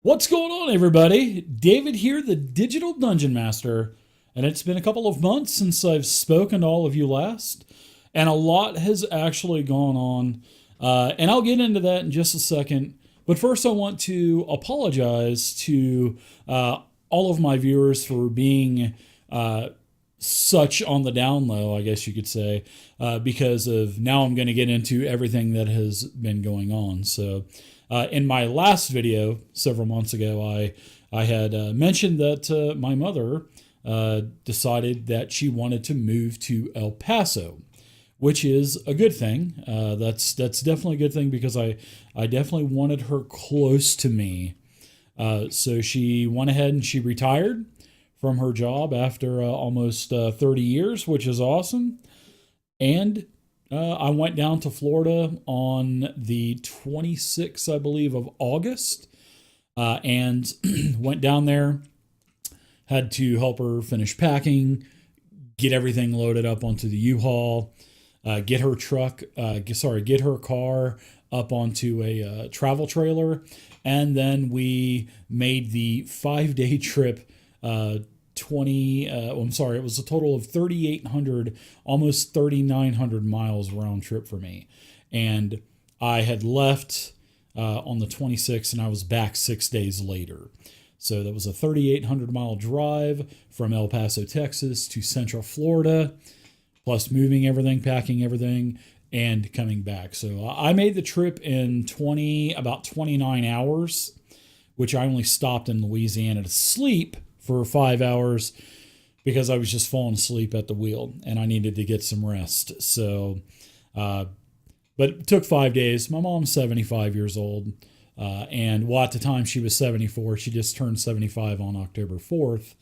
What's going on, everybody? David here, the Digital Dungeon Master, and it's been a couple of months since I've spoken to all of you last, and a lot has actually gone on, and I'll get into that in just a second. But first, I want to apologize to all of my viewers for being such on the down low, I guess you could say, because of now I'm going to get into everything that has been going on. So, in my last video several months ago, I had mentioned that my mother decided that she wanted to move to El Paso, which is a good thing. That's definitely a good thing because I definitely wanted her close to me. So she went ahead and she retired from her job after almost 30 years, which is awesome. And I went down to Florida on the 26th, I believe, of August, and went down there, had to help her finish packing, get everything loaded up onto the U-Haul, get her get her car up onto a travel trailer, and then we made the 5-day trip. 20 I'm sorry, it was a total of 3,800, almost 3,900 miles round trip for me. And I had left on the 26th and I was back 6 days later. So that was a 3,800 mile drive from El Paso, Texas to Central Florida, plus moving everything, packing everything, and coming back. So I made the trip in about 29 hours, which I only stopped in Louisiana to sleep for 5 hours because I was just falling asleep at the wheel and I needed to get some rest. So, but it took 5 days. My mom's 75 years old. And well, at the time she was 74. She just turned 75 on October 4th.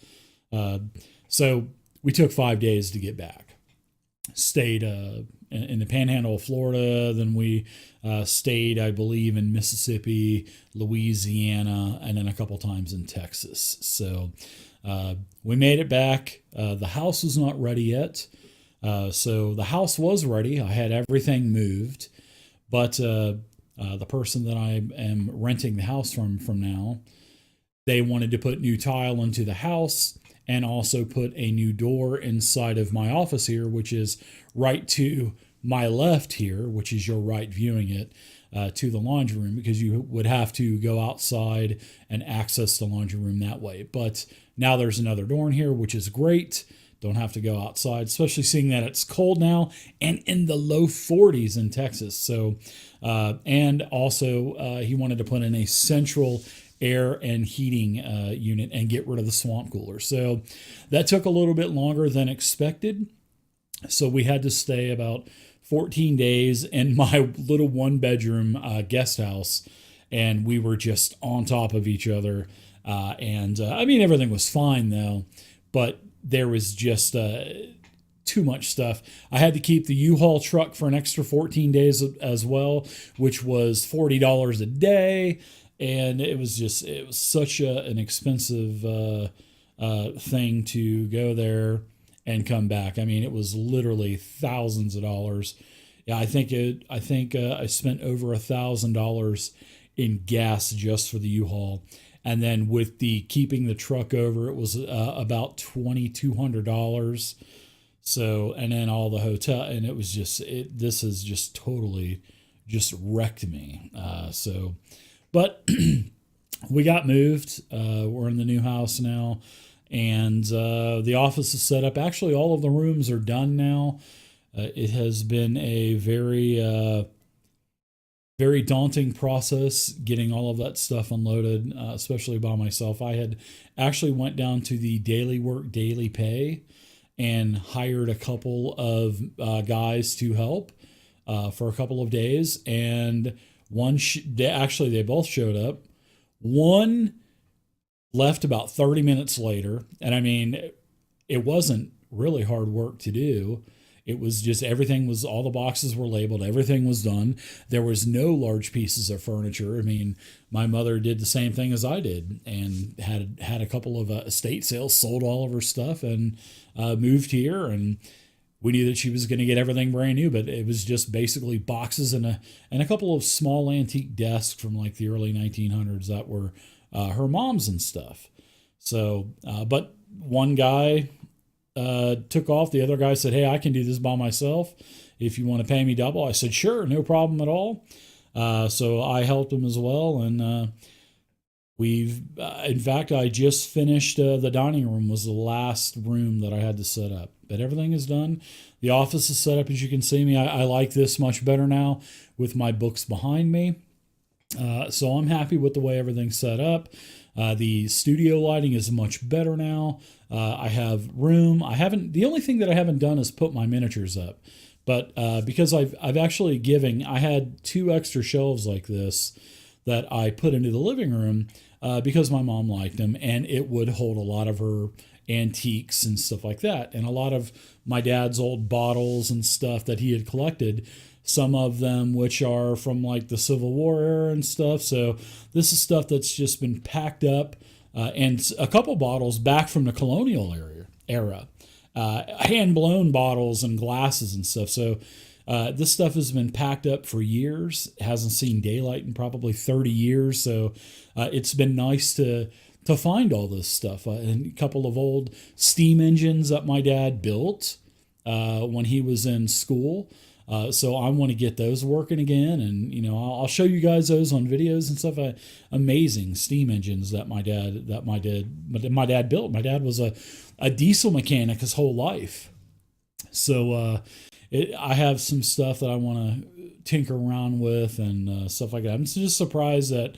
So we took 5 days to get back. Stayed in the panhandle of Florida. Then we stayed, I believe, in Mississippi, Louisiana, and then a couple times in Texas. So we made it back. The house was not ready yet. So the house was ready. I had everything moved. But the person that I am renting the house from now, they wanted to put new tile into the house and also put a new door inside of my office here, which is right to my left here, which is your right viewing it, to the laundry room, because you would have to go outside and access the laundry room that way. But now there's another door in here, which is great. Don't have to go outside, especially seeing that it's cold now and in the low 40s in Texas. So, and also he wanted to put in a central air and heating unit and get rid of the swamp cooler. So that took a little bit longer than expected. So we had to stay about 14 days in my little one-bedroom guest house, and we were just on top of each other. I mean, everything was fine though, but there was just too much stuff. I had to keep the U-Haul truck for an extra 14 days as well, which was $40 a day. And it was such an expensive thing to go there and come back. I mean, it was literally thousands of dollars. Yeah, I think I spent over $1,000 in gas just for the U-Haul, and then with the keeping the truck over, it was about $2,200. So, and then all the hotel, and it was this has just totally just wrecked me. But we got moved. We're in the new house now, and the office is set up. Actually, all of the rooms are done now. It has been a very, very daunting process getting all of that stuff unloaded, especially by myself. I had actually went down to the daily work, daily pay, and hired a couple of guys to help for a couple of days, and they both showed up. One left about 30 minutes later, and I mean, it wasn't really hard work to do. It was just all the boxes were labeled, everything was done. There was no large pieces of furniture. I mean, my mother did the same thing as I did and had a couple of estate sales, sold all of her stuff, and moved here. And we knew that she was going to get everything brand new, but it was just basically boxes and a couple of small antique desks from like the early 1900s that were her mom's and stuff. So, but one guy took off. The other guy said, "Hey, I can do this by myself. If you want to pay me double." I said, "Sure, no problem at all." So I helped him as well, and in fact, I just finished the dining room was the last room that I had to set up, but everything is done. The office is set up as you can see me. I like this much better now with my books behind me. So I'm happy with the way everything's set up. The studio lighting is much better now. I have room. The only thing that I haven't done is put my miniatures up. But because I've actually I had 2 extra shelves like this that I put into the living room because my mom liked them, and it would hold a lot of her antiques and stuff like that, and a lot of my dad's old bottles and stuff that he had collected. Some of them which are from like the Civil War era and stuff. So this is stuff that's just been packed up, and a couple bottles back from the colonial era, hand blown bottles and glasses and stuff. So this stuff has been packed up for years. It hasn't seen daylight in probably 30 years. So it's been nice to find all this stuff. And a couple of old steam engines that my dad built when he was in school. So I want to get those working again, and I'll show you guys those on videos and stuff. Amazing steam engines that my dad built. My dad was a diesel mechanic his whole life, so I have some stuff that I want to tinker around with and stuff like that. I'm just surprised that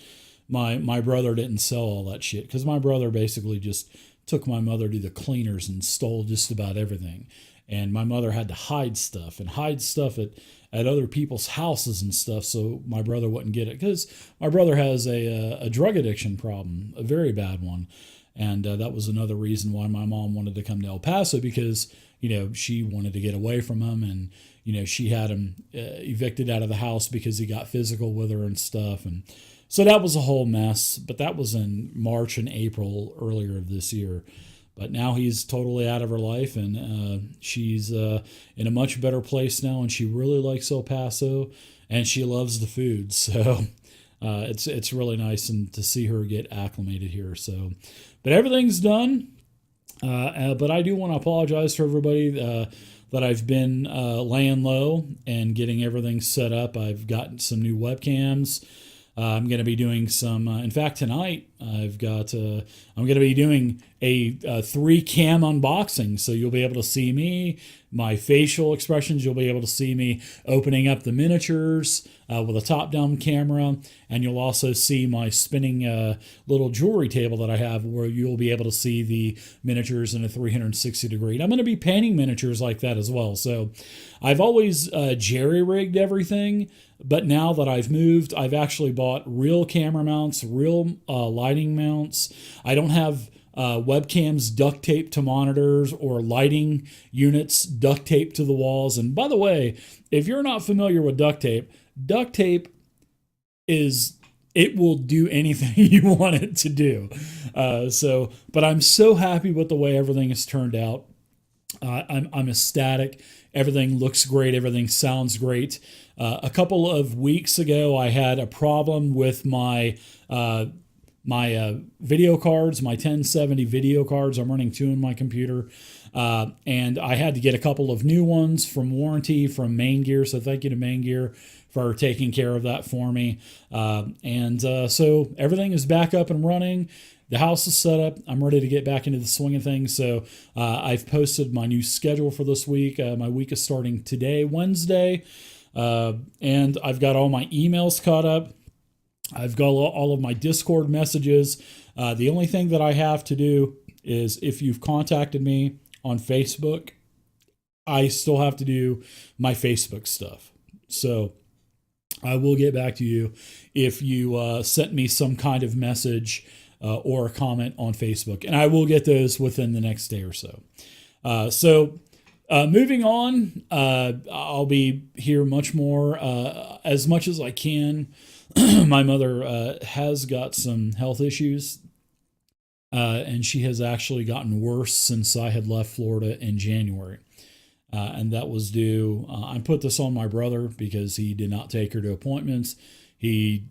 my brother didn't sell all that shit, because my brother basically just took my mother to the cleaners and stole just about everything. And my mother had to hide stuff at other people's houses and stuff, so my brother wouldn't get it. Because my brother has a drug addiction problem, a very bad one. And that was another reason why my mom wanted to come to El Paso, because, she wanted to get away from him. And, she had him evicted out of the house because he got physical with her and stuff. And so that was a whole mess. But that was in March and April earlier of this year. But now he's totally out of her life, and she's in a much better place now, and she really likes El Paso, and she loves the food. So it's really nice and to see her get acclimated here. So, but everything's done. But I do want to apologize for everybody that I've been laying low and getting everything set up. I've gotten some new webcams. I'm going to be doing some. In fact, tonight I'm going to be doing a 3-cam unboxing, so you'll be able to see me, my facial expressions. You'll be able to see me opening up the miniatures with a top-down camera, and you'll also see my spinning little jewelry table that I have, where you'll be able to see the miniatures in a 360 degree. And I'm going to be painting miniatures like that as well. So I've always jerry-rigged everything. But now that I've moved, I've actually bought real camera mounts, real lighting mounts. I don't have webcams duct taped to monitors or lighting units duct taped to the walls. And by the way, if you're not familiar with duct tape it will do anything you want it to do. But I'm so happy with the way everything has turned out. I'm ecstatic. Everything looks great. Everything sounds great. A couple of weeks ago, I had a problem with my video cards, my 1070 video cards. I'm running 2 in my computer. And I had to get a couple of new ones from warranty from Main Gear. So thank you to Main Gear for taking care of that for me. So everything is back up and running. The house is set up. I'm ready to get back into the swing of things. So I've posted my new schedule for this week. My week is starting today, Wednesday. And I've got all my emails caught up. I've got all of my Discord messages. The only thing that I have to do is, if you've contacted me on Facebook, I still have to do my Facebook stuff. So I will get back to you if you sent me some kind of message or a comment on Facebook, and I will get those within the next day or so. Moving on, I'll be here much more, as much as I can. My mother has got some health issues, and she has actually gotten worse since I had left Florida in January. And that was due, I put this on my brother because he did not take her to appointments. He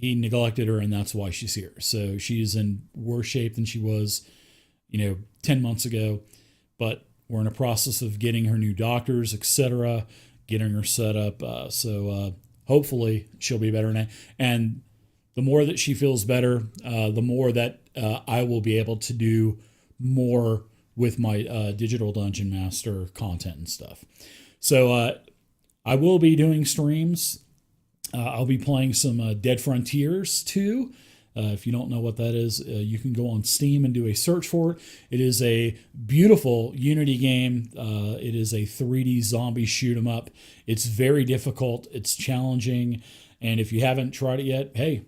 he neglected her, and that's why she's here. So she's in worse shape than she was, 10 months ago. But we're in a process of getting her new doctors, etc., getting her set up. So hopefully she'll be better now. And the more that she feels better, the more that I will be able to do more with my Digital Dungeon Master content and stuff. So I will be doing streams. I'll be playing some Dead Frontiers 2. If you don't know what that is, you can go on Steam and do a search for it. It is a beautiful Unity game. It is a 3D zombie shoot 'em up. It's very difficult. It's challenging. And if you haven't tried it yet, hey,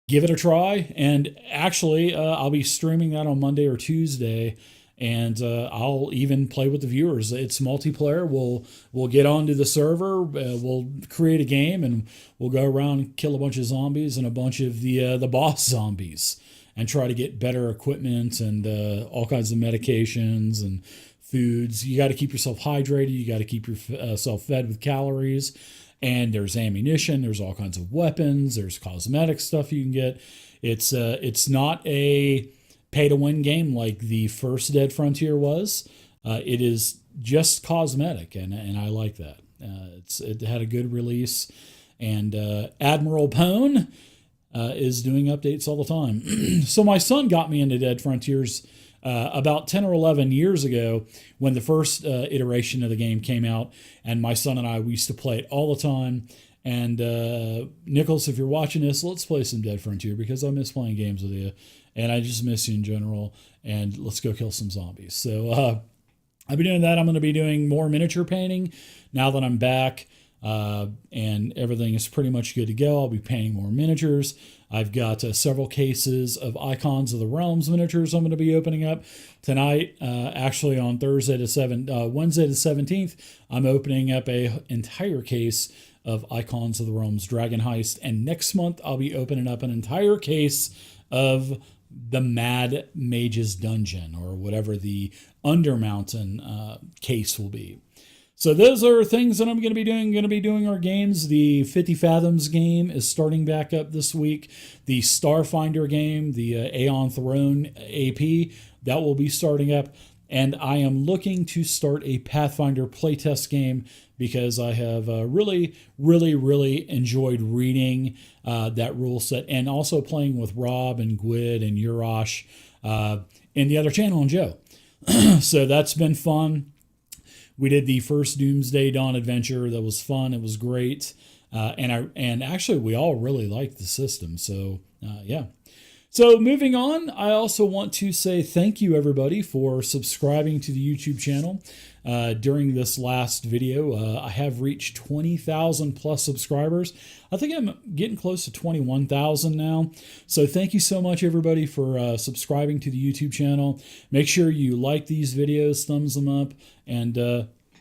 give it a try. And actually, I'll be streaming that on Monday or Tuesday. And I'll even play with the viewers. It's multiplayer. We'll get onto the server. We'll create a game, and we'll go around and kill a bunch of zombies and a bunch of the boss zombies, and try to get better equipment and all kinds of medications and foods. You got to keep yourself hydrated. You got to keep yourself fed with calories. And there's ammunition. There's all kinds of weapons. There's cosmetic stuff you can get. It's not a pay-to-win game like the first Dead Frontier was. It is just cosmetic, and I like that. It had a good release, and Admiral Pone is doing updates all the time. So my son got me into Dead Frontiers about 10 or 11 years ago when the first iteration of the game came out, and my son and we used to play it all the time. And Nicholas, if you're watching this, let's play some Dead Frontier, because I miss playing games with you. And I just miss you in general. And let's go kill some zombies. So I've been doing that. I'm going to be doing more miniature painting now that I'm back. And everything is pretty much good to go. I'll be painting more miniatures. I've got several cases of Icons of the Realms miniatures I'm going to be opening up tonight. Actually, on Wednesday the 17th, I'm opening up a entire case of Icons of the Realms Dragon Heist. And next month, I'll be opening up an entire case of the Mad Mage's Dungeon, or whatever the Undermountain case will be. So those are things that I'm going to be doing. I'm going to be doing our games. The 50 Fathoms game is starting back up this week. The Starfinder game, the Aeon Throne AP, that will be starting up. And I am looking to start a Pathfinder playtest game, because I have really, really, really enjoyed reading that rule set, and also playing with Rob and Gwyd and Urash in the other channel, and Joe. So that's been fun. We did the first Doomsday Dawn adventure. That was fun. It was great. And actually, we all really liked the system. So, yeah. So moving on, I also want to say thank you, everybody, for subscribing to the YouTube channel. During this last video, I have reached 20,000 plus subscribers. I think I'm getting close to 21,000 now. So thank you so much, everybody, for subscribing to the YouTube channel. Make sure you like these videos, thumbs them up, and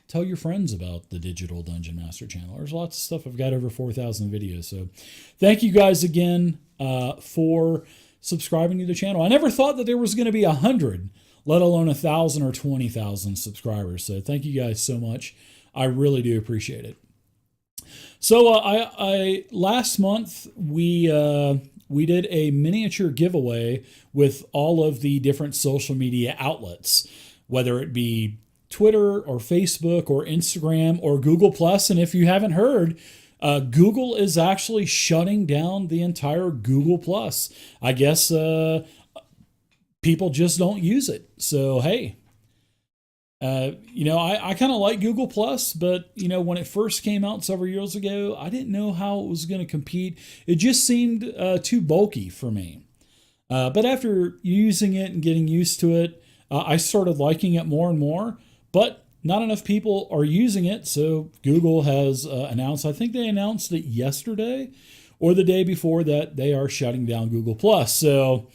tell your friends about the Digital Dungeon Master channel. There's lots of stuff. I've got over 4,000 videos. So thank you guys again for subscribing to the channel. I never thought that there was going to be 100, let alone 1,000 or 20,000 subscribers. So thank you guys so much. I really do appreciate it. So I last month we did a miniature giveaway with all of the different social media outlets, whether it be Twitter or Facebook or Instagram or Google Plus. And if you haven't heard, Google is actually shutting down the entire Google Plus. I guess people just don't use it. So, hey, I kind of like Google Plus, but, when it first came out several years ago, I didn't know how it was going to compete. It just seemed too bulky for me. But after using it and getting used to it, I started liking it more and more. But not enough people are using it, so Google has announced, I think they announced it yesterday or the day before, that they are shutting down Google+. So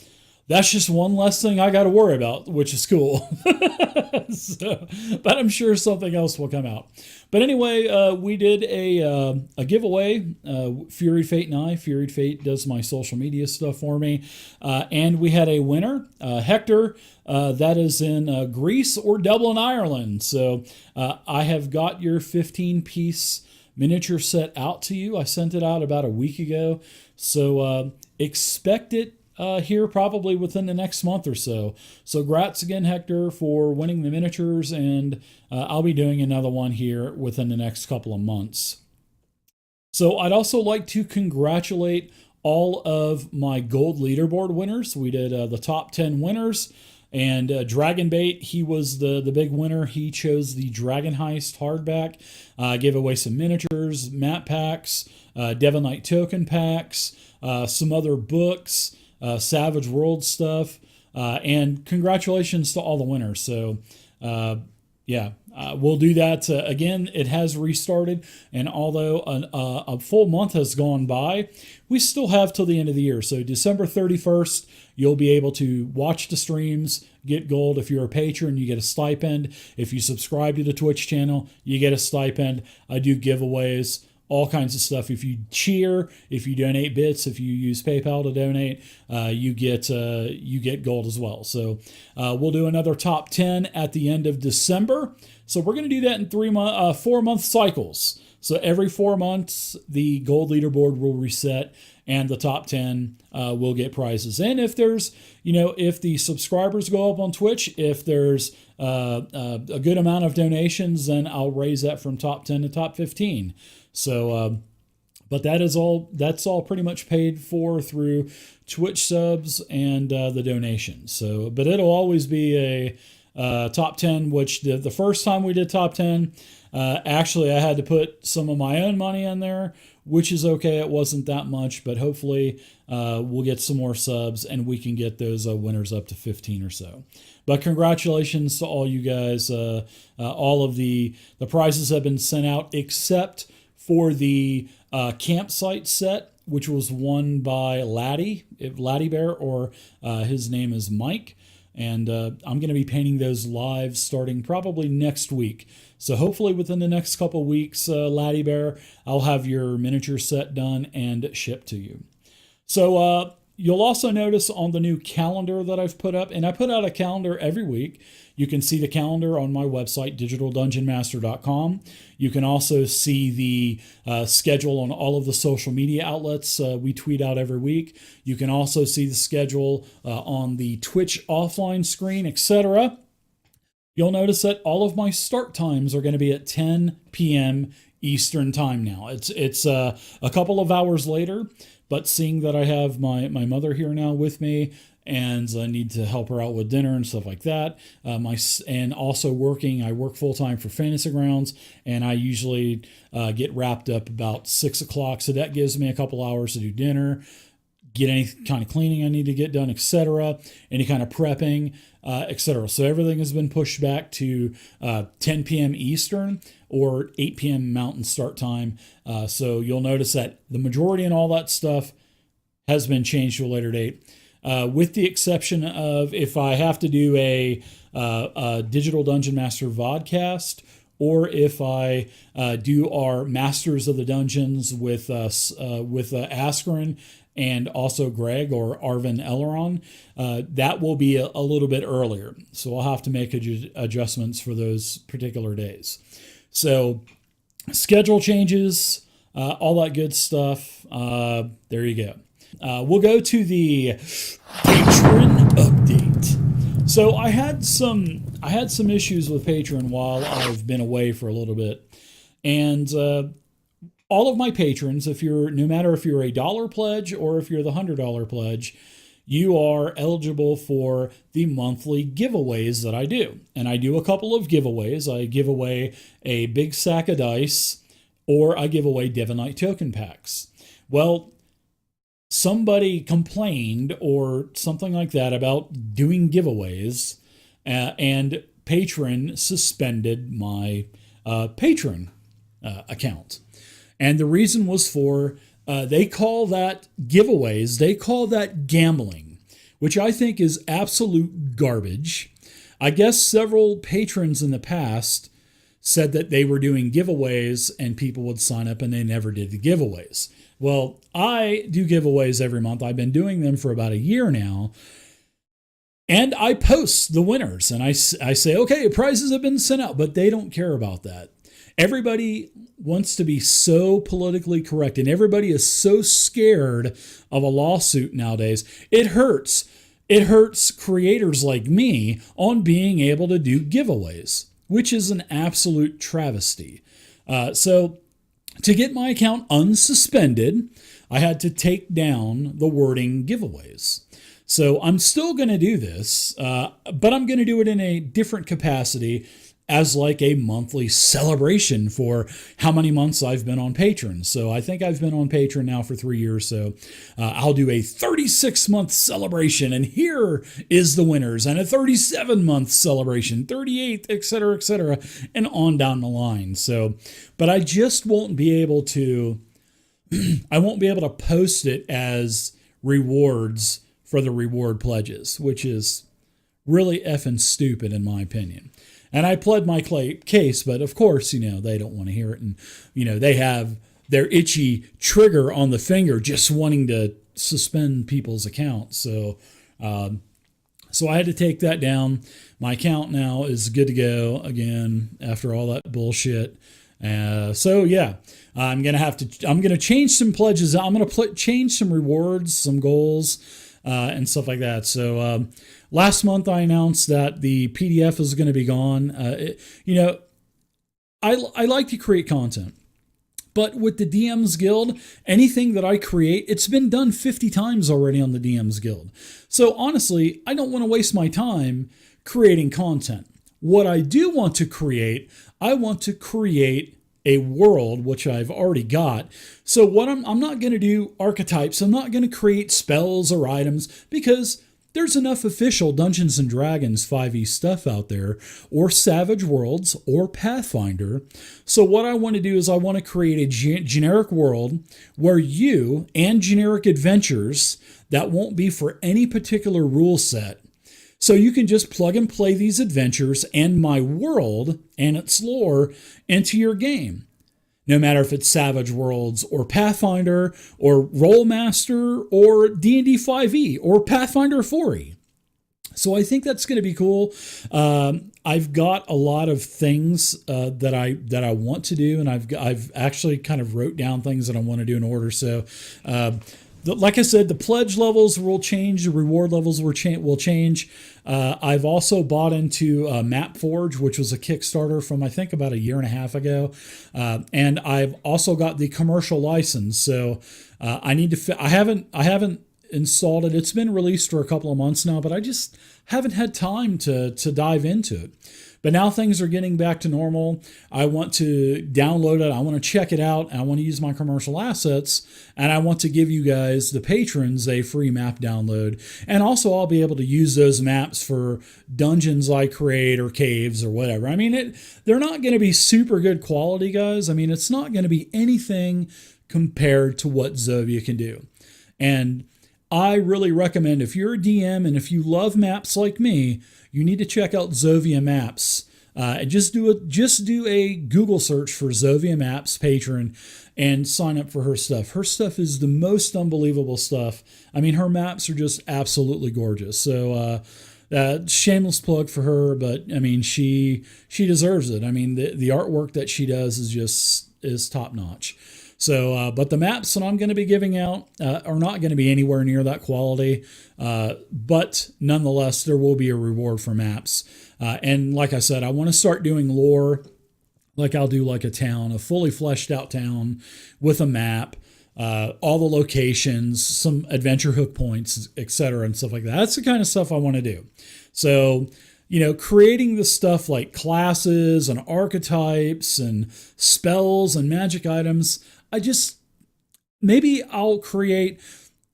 that's just one less thing I got to worry about, which is cool. But I'm sure something else will come out. But anyway, we did a giveaway. Fury Fate and I. Fury Fate does my social media stuff for me. And we had a winner, Hector, that is in Greece or Dublin, Ireland. So I have got your 15-piece miniature set out to you. I sent it out about a week ago. So expect it here probably within the next month or so. So grats again, Hector, for winning the miniatures, and I'll be doing another one here within the next couple of months. So I'd also like to congratulate all of my gold leaderboard winners. We did the top 10 winners, and Dragon Bait, he was the big winner. He chose the Dragon Heist hardback. Gave away some miniatures, map packs, Devil Knight token packs, some other books, Savage World stuff, and congratulations to all the winners. So yeah, we'll do that again. It has restarted, and although a full month has gone by, we still have till the end of the year. So December 31st, you'll be able to watch the streams, get gold. If you're a patron, you get a stipend. If you subscribe to the Twitch channel, you get a stipend. I do giveaways, all kinds of stuff. If you cheer, if you donate bits, if you use PayPal to donate, you get gold as well. So we'll do another top 10 at the end of December. So we're going to do that in 4-month cycles. So every 4 months, the gold leaderboard will reset, and the top 10 will get prizes. And if there's, if the subscribers go up on Twitch, if there's a good amount of donations, then I'll raise that from top 10 to top 15. So, but that's all pretty much paid for through Twitch subs and the donations. So, but it'll always be a top 10, which the first time we did top 10, actually I had to put some of my own money in there, which is okay. It wasn't that much, but hopefully we'll get some more subs and we can get those winners up to 15 or so. But congratulations to all you guys. All of the prizes have been sent out except for the campsite set, which was won by Laddie Bear, or his name is Mike. And I'm going to be painting those live starting probably next week. So hopefully within the next couple weeks, Laddie Bear, I'll have your miniature set done and shipped to you. So you'll also notice on the new calendar that I've put up, and I put out a calendar every week. You can see the calendar on my website, digitaldungeonmaster.com. You can also see the schedule on all of the social media outlets we tweet out every week. You can also see the schedule on the Twitch offline screen, etc. You'll notice that all of my start times are going to be at 10 p.m. Eastern time now. It's a couple of hours later, but seeing that I have my mother here now with me, and I need to help her out with dinner and stuff like that. And also working, I work full time for Fantasy Grounds, and I usually get wrapped up about 6 o'clock. So that gives me a couple hours to do dinner, get any kind of cleaning I need to get done, etc., any kind of prepping, etc. So everything has been pushed back to 10 p.m. Eastern or 8 p.m. Mountain start time. So you'll notice that the majority and all that stuff has been changed to a later date. With the exception of if I have to do a Digital Dungeon Master vodcast, or if I do our Masters of the Dungeons with Askren and also Greg or Arvin Elleron, that will be a little bit earlier. So I'll have to make adjustments for those particular days. So schedule changes, all that good stuff. There you go. We'll go to the patron update. So I had some issues with Patreon while I've been away for a little bit, and all of my patrons, no matter if you're a $1 pledge or if you're the $100 pledge, you are eligible for the monthly giveaways that I do. And I do a couple of giveaways. I give away a big sack of dice, or I give away Devil Knight token packs. Well, somebody complained or something like that about doing giveaways, and Patreon suspended my Patreon account. And the reason was for, they call that giveaways, they call that gambling, which I think is absolute garbage. I guess several patrons in the past said that they were doing giveaways and people would sign up and they never did the giveaways. Well, I do giveaways every month. I've been doing them for about a year now. And I post the winners and I say, okay, prizes have been sent out, but they don't care about that. everybody wants to be so politically correct and everybody is so scared of a lawsuit nowadays. It hurts. It hurts creators like me on being able to do giveaways, which is an absolute travesty. So to get my account unsuspended, I had to take down the wording giveaways. So I'm still going to do this, but I'm going to do it in a different capacity as like a monthly celebration for how many months I've been on Patreon. So I think I've been on Patreon now for 3 years. So I'll do a 36-month celebration, and here is the winners, and a 37-month celebration, 38, et cetera, and on down the line. So, but I just won't be able to, I won't be able to post it as rewards for the reward pledges, which is really effing stupid in my opinion. And I pled my case, but of course, they don't want to hear it. And, they have their itchy trigger on the finger just wanting to suspend people's accounts. So I had to take that down. My account now is good to go again after all that bullshit. So yeah, I'm going to change some pledges. I'm going to change some rewards, some goals, and stuff like that. So, last month I announced that the PDF is going to be gone. I like to create content, but with the DMs Guild, anything that I create, it's been done 50 times already on the DMs Guild. So honestly, I don't want to waste my time creating content. What I do want to create, I want to create a world, which I've already got. So what I'm not going to do archetypes. I'm not going to create spells or items because there's enough official Dungeons & Dragons 5e stuff out there, or Savage Worlds, or Pathfinder. So what I want to do is I want to create a generic world where you and generic adventures that won't be for any particular rule set. So you can just plug and play these adventures and my world and its lore into your game. No matter if it's Savage Worlds or Pathfinder or Rollmaster or D&D 5e or Pathfinder 4e. So I think that's going to be cool. I've got a lot of things that I want to do, and I've actually kind of wrote down things that I want to do in order. So like I said, the pledge levels will change. The reward levels will change. I've also bought into MapForge, which was a Kickstarter from I think about a year and a half ago, and I've also got the commercial license. So I need to. I haven't installed it. It's been released for a couple of months now, but I just haven't had time to dive into it. But now things are getting back to normal. I want to download it. I want to check it out. I want to use my commercial assets. And I want to give you guys, the patrons, a free map download. And also I'll be able to use those maps for dungeons I create or caves or whatever. I mean, they're not going to be super good quality, guys. I mean, it's not going to be anything compared to what Zovia can do. And I really recommend, if you're a DM and if you love maps like me, you need to check out Zovia Maps. And just do a Google search for Zovia Maps patron and sign up for her stuff. Her stuff is the most unbelievable stuff. I mean, her maps are just absolutely gorgeous. So shameless plug for her, but I mean, she deserves it. I mean, the artwork that she does is top notch. So, but the maps that I'm going to be giving out are not going to be anywhere near that quality. But nonetheless, there will be a reward for maps. And like I said, I want to start doing lore, like I'll do like a town, a fully fleshed out town with a map, all the locations, some adventure hook points, etc., and stuff like that. That's the kind of stuff I want to do. So, creating the stuff like classes and archetypes and spells and magic items, maybe I'll create,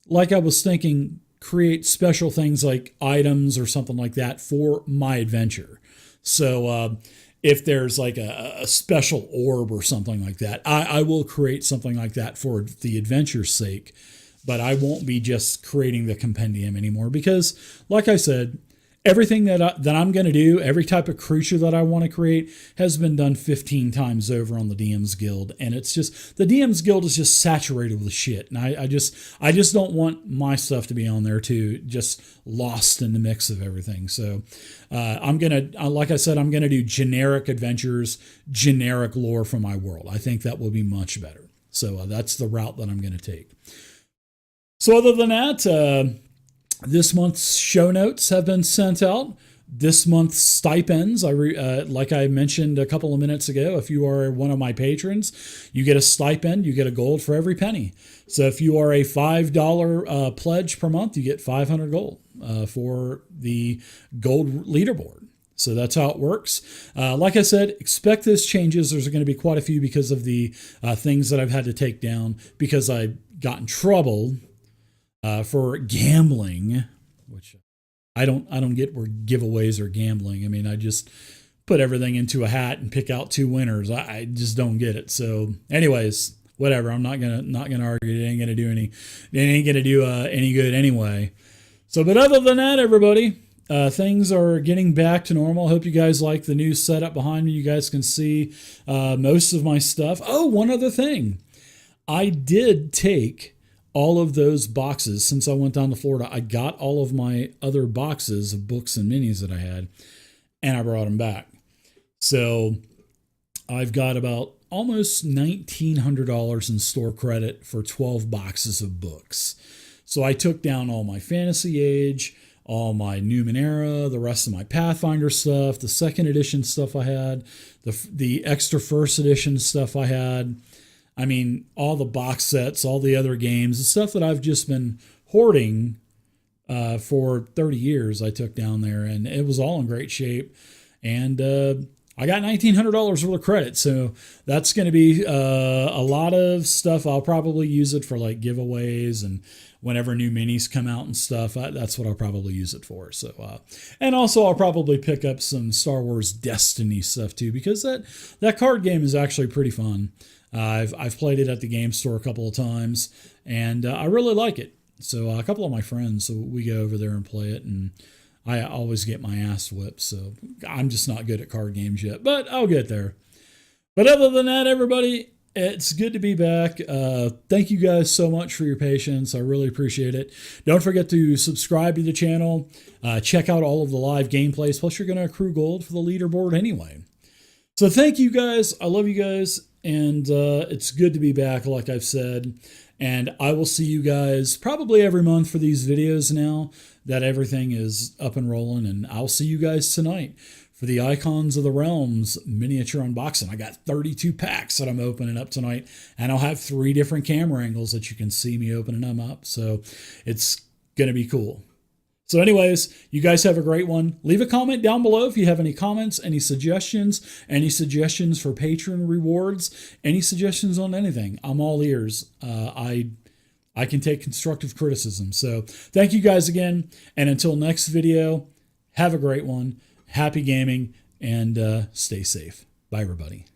like I was thinking, create special things like items or something like that for my adventure. So if there's like a special orb or something like that, I will create something like that for the adventure's sake. But I won't be just creating the compendium anymore because, like I said, everything that I'm going to do, every type of creature that I want to create has been done 15 times over on the DM's Guild, and it's just the DM's Guild is just saturated with shit, and I just don't want my stuff to be on there too, just lost in the mix of everything. So I'm gonna, like I said, I'm gonna do generic adventures, generic lore for my world. I think that will be much better. So that's the route that I'm gonna take. So other than that. This month's show notes have been sent out. This month's stipends, like I mentioned a couple of minutes ago, if you are one of my patrons, you get a stipend, you get a gold for every penny. So if you are a $5 pledge per month, you get 500 gold for the gold leaderboard. So that's how it works. Like I said, expect those changes. There's going to be quite a few because of the things that I've had to take down because I got in trouble for gambling, which I don't get where giveaways are gambling. I mean, I just put everything into a hat and pick out 2 winners. I just don't get it. So, anyways, whatever. I'm not gonna argue. It ain't gonna do any good anyway. So, but other than that, everybody, things are getting back to normal. I hope you guys like the new setup behind me. You guys can see most of my stuff. Oh, one other thing, I did take all of those boxes since I went down to Florida. I got all of my other boxes of books and minis that I had, and I brought them back. So I've got about almost $1,900 in store credit for 12 boxes of books. So I took down all my Fantasy Age, all my Numenera, the rest of my Pathfinder stuff, the second edition stuff I had, the extra first edition stuff I had. I mean, all the box sets, all the other games, the stuff that I've just been hoarding for 30 years, I took down there, and it was all in great shape. And I got $1,900 worth of credit, so that's going to be a lot of stuff. I'll probably use it for like giveaways and whenever new minis come out and stuff. That's what I'll probably use it for. So, and also I'll probably pick up some Star Wars Destiny stuff too, because that card game is actually pretty fun. I've played it at the game store a couple of times, and I really like it. So a couple of my friends, so we go over there and play it, and I always get my ass whipped. So I'm just not good at card games yet, but I'll get there. But other than that, everybody, it's good to be back. Thank you guys so much for your patience. I really appreciate it. Don't forget to subscribe to the channel. Check out all of the live gameplays. Plus, you're going to accrue gold for the leaderboard anyway. So thank you guys. I love you guys. And it's good to be back, like I've said. And I will see you guys probably every month for these videos now that everything is up and rolling. And I'll see you guys tonight for the Icons of the Realms miniature unboxing. I got 32 packs that I'm opening up tonight. And I'll have 3 different camera angles that you can see me opening them up. So it's going to be cool. So anyways, you guys have a great one. Leave a comment down below if you have any comments, any suggestions for patron rewards, any suggestions on anything. I'm all ears. I can take constructive criticism. So thank you guys again. And until next video, have a great one. Happy gaming and stay safe. Bye, everybody.